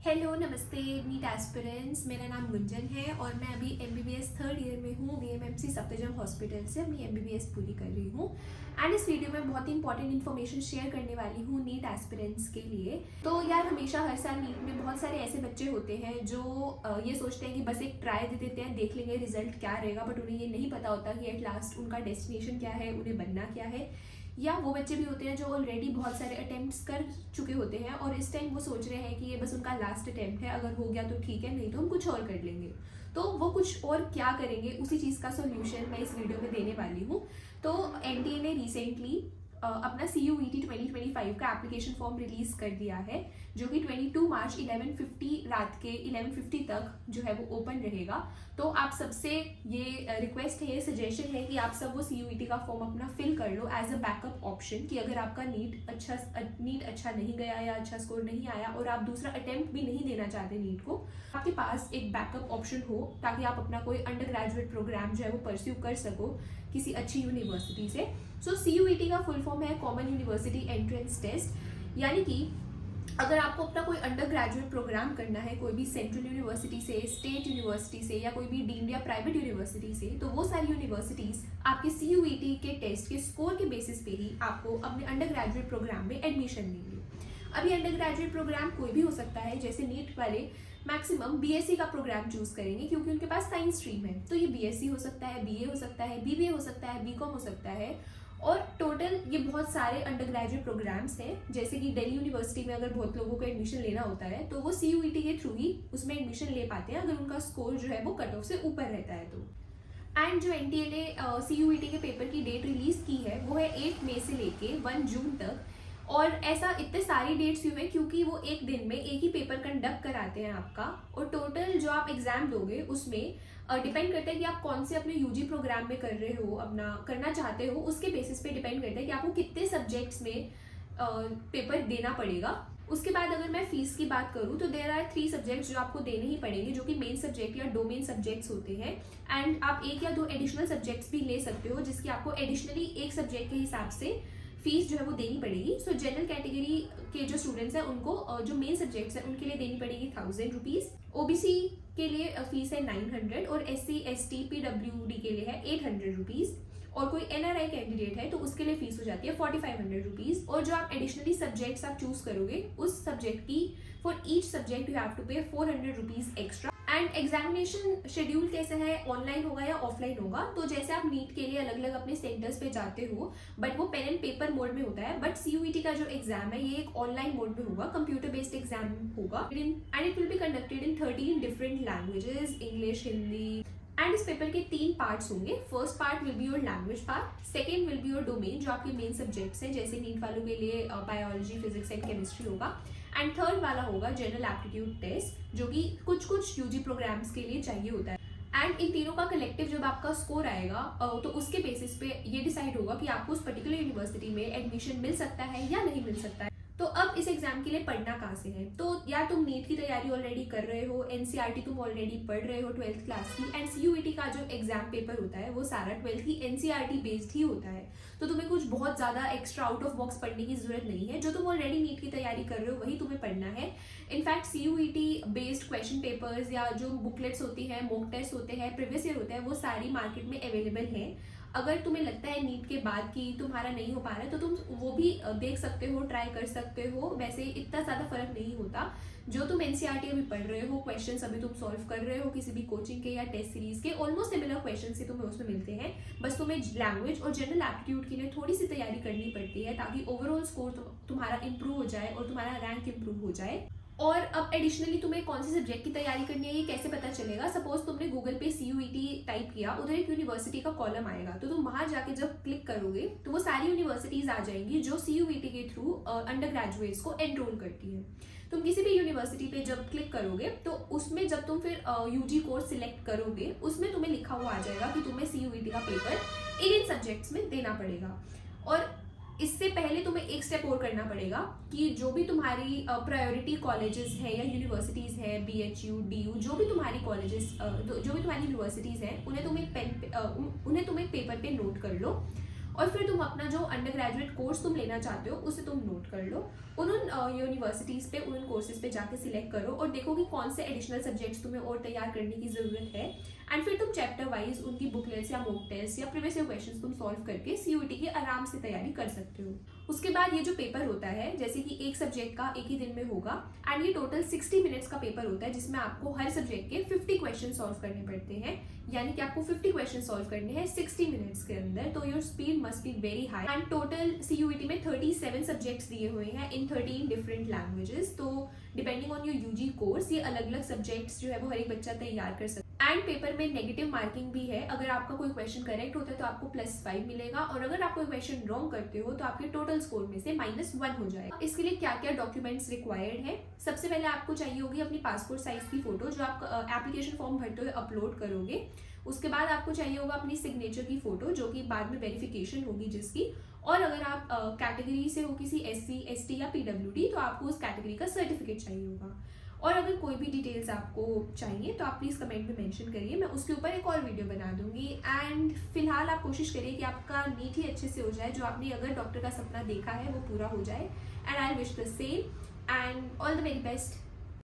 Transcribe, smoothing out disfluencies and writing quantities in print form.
Hello नमस्ते NEET aspirants. मेरा नाम गुंजन है और मैं अभी एमबीबीएस थर्ड ईयर में हूँ। वीएमएमसी सफदरजंग हॉस्पिटल से अपनी एमबीबीएस पूरी कर रही हूँ एंड इस वीडियो में बहुत ही इंपॉर्टेंट इन्फॉर्मेशन शेयर करने वाली हूँ नीट एस्पिरेंट्स के लिए। तो यार हमेशा हर साल नीट में बहुत सारे ऐसे बच्चे होते हैं जो ये सोचते हैं कि बस एक ट्राई दे देते हैं, देख लेंगे रिजल्ट क्या रहेगा, बट उन्हें ये नहीं पता होता कि एट लास्ट उनका डेस्टिनेशन क्या है, उन्हें बनना क्या है। या वो बच्चे भी होते हैं जो ऑलरेडी बहुत सारे अटेम्प्ट्स कर चुके होते हैं और इस टाइम वो सोच रहे हैं कि ये बस उनका लास्ट अटेम्प्ट है, अगर हो गया तो ठीक है, नहीं तो हम कुछ और कर लेंगे। तो वो कुछ और क्या करेंगे, उसी चीज़ का सॉल्यूशन मैं इस वीडियो में देने वाली हूँ। तो एनटीए ने रिसेंटली अपना CUET 2025 का एप्लीकेशन फॉर्म रिलीज कर दिया है, जो कि 22 मार्च 11:50 रात के 11:50 तक जो है वो ओपन रहेगा। तो आप सबसे ये रिक्वेस्ट है, ये सजेशन है कि आप सब वो CUET का फॉर्म अपना फिल कर लो एज अ बैकअप ऑप्शन, कि अगर आपका नीट अच्छा नहीं गया या अच्छा स्कोर नहीं आया और आप दूसरा अटेम्प्ट भी नहीं देना चाहते नीट को, आपके पास एक बैकअप ऑप्शन हो ताकि आप अपना कोई अंडर ग्रेजुएट प्रोग्राम जो है वो परस्यू कर सको किसी अच्छी यूनिवर्सिटी से। सो CUET का फुल फॉर्म है कॉमन यूनिवर्सिटी एंट्रेंस टेस्ट, यानी कि अगर आपको अपना कोई अंडर ग्रेजुएट प्रोग्राम करना है कोई भी सेंट्रल यूनिवर्सिटी से, स्टेट यूनिवर्सिटी से या कोई भी डीम्ड या प्राइवेट यूनिवर्सिटी से, तो वो सारी यूनिवर्सिटीज़ आपके CUET के टेस्ट के स्कोर के बेसिस पे ही आपको अपने अंडर ग्रेजुएट प्रोग्राम में एडमिशन देंगे। अभी अंडर ग्रेजुएट प्रोग्राम कोई भी हो सकता है, जैसे नीट वाले मैक्सिमम BSc का प्रोग्राम चूज करेंगे क्योंकि उनके पास साइंस स्ट्रीम है, तो ये BSc हो सकता है, BA हो सकता है, BBA हो सकता है, BCom हो सकता है। और टोटल ये बहुत सारे अंडर ग्रेजुएट प्रोग्राम्स हैं, जैसे कि दिल्ली यूनिवर्सिटी में अगर बहुत लोगों को एडमिशन लेना होता है तो वो CUET के थ्रू ही उसमें एडमिशन ले पाते हैं, अगर उनका स्कोर जो है वो कट ऑफ से ऊपर रहता है तो। एंड जो NTA ने CUET के पेपर की डेट रिलीज की है वो है 8 मई से लेके 1 जून तक। और ऐसा इतने सारी डेट्स हुए हैं क्योंकि वो एक दिन में एक ही पेपर कंडक्ट कराते हैं आपका, और टोटल जो आप एग्जाम दोगे उसमें डिपेंड करता है कि आप कौन से अपने यूजी प्रोग्राम में कर रहे हो, अपना करना चाहते हो, उसके बेसिस पे डिपेंड करता है कि आपको कितने सब्जेक्ट्स में पेपर देना पड़ेगा। उसके बाद अगर मैं फीस की बात करूँ तो देयर आर 3 सब्जेक्ट्स जो आपको देने ही पड़ेंगे, जो कि मेन सब्जेक्ट या डोमेन सब्जेक्ट्स होते हैं। एंड आप 1 या 2 एडिशनल सब्जेक्ट्स भी ले सकते हो, जिसकी आपको एडिशनली एक सब्जेक्ट के हिसाब से फीस जो है वो देनी पड़ेगी। सो जनरल कैटेगरी के जो स्टूडेंट्स हैं उनको जो मेन सब्जेक्ट्स हैं उनके लिए देनी पड़ेगी 1000 रुपीज़, OBC के लिए फीस है 900 और SC ST PWD के लिए है 800 रुपीज़, और कोई NRI कैंडिडेट है तो उसके लिए फीस हो जाती है 4500 रुपीज़। और जो आप एडिशनली सब्जेक्ट्स आप चूज करोगे उस सब्जेक्ट की for each subject you have to pay 400 rupees extra. And examination schedule कैसे है, ऑनलाइन होगा या ऑफलाइन होगा, तो जैसे आप नीट के लिए अलग अलग अपने सेंटर्स पे जाते हो बट वो पेन एंड पेपर मोड में होता है, बट CUET का जो एग्जाम है ये एक ऑनलाइन मोड में होगा, कंप्यूटर बेस्ड एग्जाम होगा and it will be conducted in 13 different languages, English, Hindi. And इस पेपर के 3 पार्ट्स होंगे। First part will be your language part, second will be your domain जो आपके मेन सब्जेक्ट्स हैं, जैसे नीट वालों के लिए बायोलॉजी, फिजिक्स एंड केमिस्ट्री होगा, एंड थर्ड वाला होगा जनरल एप्टीट्यूड टेस्ट, जो कि कुछ यूजी प्रोग्राम्स के लिए चाहिए होता है। एंड इन तीनों का कलेक्टिव जब आपका स्कोर आएगा तो उसके बेसिस पे ये डिसाइड होगा कि आपको उस पर्टिकुलर यूनिवर्सिटी में एडमिशन मिल सकता है या नहीं मिल सकता है। तो अब इस एग्जाम के लिए पढ़ना कहाँ से है, तो या तुम नीट की तैयारी ऑलरेडी कर रहे हो, NCERT तुम ऑलरेडी पढ़ रहे हो 12th क्लास की, एंड CUET का जो एग्जाम पेपर होता है वो सारा 12th की NCERT बेस्ड ही होता है, तो तुम्हें कुछ बहुत ज़्यादा एक्स्ट्रा आउट ऑफ बॉक्स पढ़ने की जरूरत नहीं है। जो तुम ऑलरेडी नीट की तैयारी कर रहे हो वही तुम्हें पढ़ना है। In fact CUET based question papers या जो बुकलेट्स होती हैं, मॉक टेस्ट होते हैं, प्रीवियस ईयर होते हैं, वो सारी मार्केट में अवेलेबल हैं। अगर तुम्हें लगता है नीट के बाद कि तुम्हारा नहीं हो पा रहा है तो तुम वो भी देख सकते हो, ट्राई कर सकते हो। वैसे इतना ज़्यादा फर्क नहीं होता। जो तुम NCERT अभी पढ़ रहे हो, क्वेश्चंस अभी तुम सॉल्व कर रहे हो किसी भी कोचिंग के या टेस्ट सीरीज के, ऑलमोस्ट सिमिलर क्वेश्चंस ही तुम्हें उसमें मिलते हैं, बस तुम्हें लैंग्वेज और जनरल एप्टीट्यूड के लिए थोड़ी सी तैयारी करनी पड़ती है ताकि ओवरऑल स्कोर तुम्हारा इंप्रूव हो जाए और तुम्हारा रैंक इंप्रूव हो जाए। और अब एडिशनली तुम्हें कौन से सब्जेक्ट की तैयारी करनी है ये कैसे पता चलेगा। सपोज तुमने गूगल पे CUET टाइप किया, उधर एक यूनिवर्सिटी का कॉलम आएगा, तो तुम वहां जाके जब क्लिक करोगे तो वो सारी यूनिवर्सिटीज आ जाएंगी जो CUET के थ्रू अंडर ग्रेजुएट्स को एनरोल करती है। तुम किसी भी यूनिवर्सिटी पे जब क्लिक करोगे तो उसमें जब तुम फिर UG कोर्स सिलेक्ट करोगे उसमें तुम्हें लिखा हुआ आ जाएगा कि तुम्हें CUET का पेपर इन सब्जेक्ट्स में देना पड़ेगा। और इससे पहले तुम्हें एक स्टेप और करना पड़ेगा कि जो भी तुम्हारी प्रायोरिटी कॉलेजेस है या यूनिवर्सिटीज़ है, BHU, DU, जो भी तुम्हारी कॉलेजेस जो भी तुम्हारी यूनिवर्सिटीज़ हैं, उन्हें तुम एक पेपर पे नोट कर लो और फिर तुम अपना जो अंडर ग्रेजुएट कोर्स तुम लेना चाहते हो उसे तुम नोट कर लो। उन यूनिवर्सिटीज़ पे, उन कोर्सेज पे जाके सिलेक्ट करो और देखो कि कौन से एडिशनल सब्जेक्ट्स तुम्हें और तैयार करने की ज़रूरत है। एंड फिर तुम चैप्टर वाइज उनकी बुकलेट्स या मॉक टेस्ट या प्रीवियस ईयर क्वेश्चंस तुम सॉल्व करके सीयूईटी की आराम से तैयारी कर सकते हो। उसके बाद ये जो पेपर होता है, जैसे कि एक सब्जेक्ट का एक ही दिन में होगा, एंड ये टोटल 60 मिनट्स का पेपर होता है जिसमें आपको हर सब्जेक्ट के 50 क्वेश्चन सॉल्व करने पड़ते हैं। यानी कि आपको 50 क्वेश्चन सॉल्व करने हैं 60 मिनट्स के अंदर। तो your speed must be very high. And total CUET में 37 सब्जेक्ट्स दिए हुए हैं इन 13 डिफरेंट लैंग्वेजेस। तो depending on your UG course ये अलग अलग सब्जेक्ट्स जो है वो हर एक बच्चा तैयार कर सकता है। एंड पेपर में नेगेटिव मार्किंग भी है। अगर आपका कोई क्वेश्चन करेक्ट होता है तो आपको +5 मिलेगा, और अगर आप कोई क्वेश्चन रॉन्ग करते हो तो आपके टोटल स्कोर में से -1 हो जाएगा। इसके लिए क्या क्या डॉक्यूमेंट्स रिक्वायर्ड है? सबसे पहले आपको चाहिए होगी अपनी पासपोर्ट साइज की फोटो, जो आप एप्लीकेशन फॉर्म भरते हुए अपलोड करोगे। उसके बाद आपको चाहिए होगा अपनी सिग्नेचर की फोटो, जो कि बाद में वेरिफिकेशन होगी जिसकी। और अगर आप कैटेगरी से हो किसी SC, ST या PWD, तो आपको उस कैटेगरी का सर्टिफिकेट चाहिए होगा। और अगर कोई भी डिटेल्स आपको चाहिए तो आप प्लीज़ कमेंट में मेंशन करिए, मैं उसके ऊपर एक और वीडियो बना दूंगी। एंड फिलहाल आप कोशिश करिए कि आपका नीट ही अच्छे से हो जाए, जो आपने अगर डॉक्टर का सपना देखा है वो पूरा हो जाए। And I wish the same and all the very best.